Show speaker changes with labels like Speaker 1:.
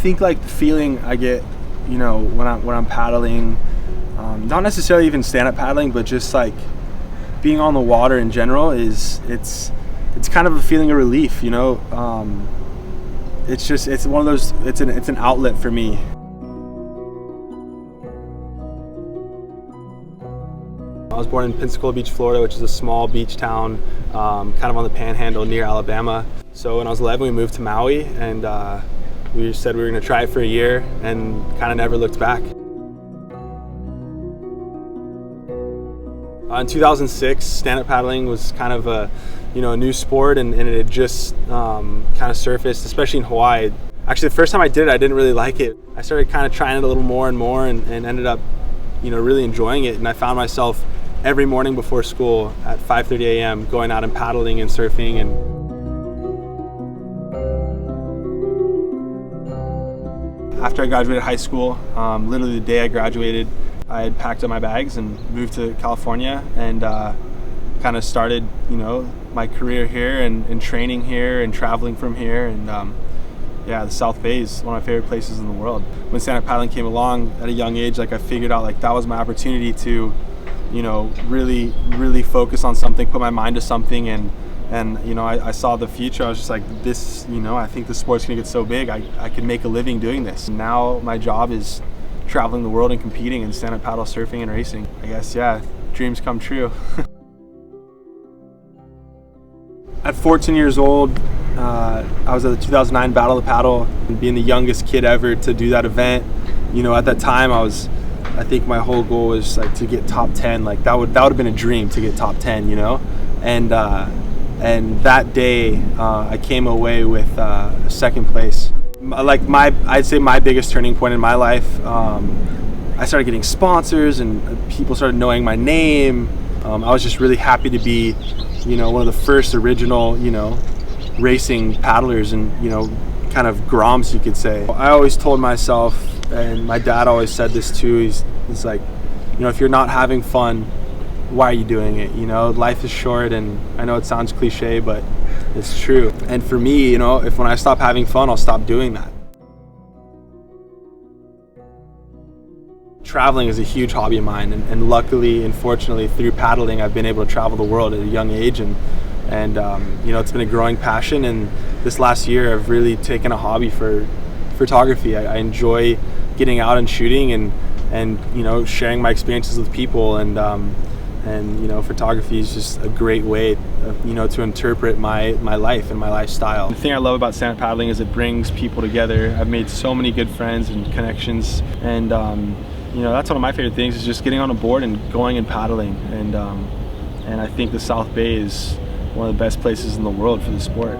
Speaker 1: think like the feeling I get, you know, when I'm paddling, not necessarily even stand-up paddling, but just like being on the water in general, it's kind of a feeling of relief, you know. It's one of those, it's an outlet for me. I was born in Pensacola Beach, Florida, which is a small beach town, kind of on the panhandle near Alabama. So when I was 11, we moved to Maui, and we said we were going to try it for a year, and kind of never looked back. In 2006, stand-up paddling was kind of a new sport, and it had just kind of surfaced, especially in Hawaii. Actually, the first time I did it, I didn't really like it. I started kind of trying it a little more and more, and ended up, really enjoying it. And I found myself every morning before school at 5:30 a.m. going out and paddling and surfing. And after I graduated high school, literally the day I graduated, I had packed up my bags and moved to California, and kind of started, my career here, and training here and traveling from here. And yeah, the South Bay is one of my favorite places in the world. When stand-up paddling came along at a young age, like I figured out like that was my opportunity to, really focus on something, put my mind to something, and I saw the future. I was just like, this, I think the sport's gonna get so big, I could make a living doing this. Now my job is traveling the world and competing in stand-up paddle surfing and racing. I guess, yeah, dreams come true. At 14 years old, I was at the 2009 Battle of the Paddle, and being the youngest kid ever to do that event. At that time, I think my whole goal was like to get top 10. Like that would have been a dream to get top 10, And that day, I came away with second place. I'd say my biggest turning point in my life, I started getting sponsors and people started knowing my name. I was just really happy to be, one of the first original, racing paddlers, and, kind of groms, you could say. I always told myself, and my dad always said this too, he's like, if you're not having fun, why are you doing it? Life is short, and I know it sounds cliche, but it's true. And for me, if when I stop having fun, I'll stop doing that. Traveling is a huge hobby of mine, and luckily and fortunately through paddling, I've been able to travel the world at a young age, and it's been a growing passion. And this last year, I've really taken a hobby for photography. I enjoy getting out and shooting, and sharing my experiences with people, and photography is just a great way to interpret my life and my lifestyle. The thing I love about stand-up paddling is it brings people together. I've made so many good friends and connections, and that's one of my favorite things, is just getting on a board and going and paddling. And I think the South Bay is one of the best places in the world for the sport.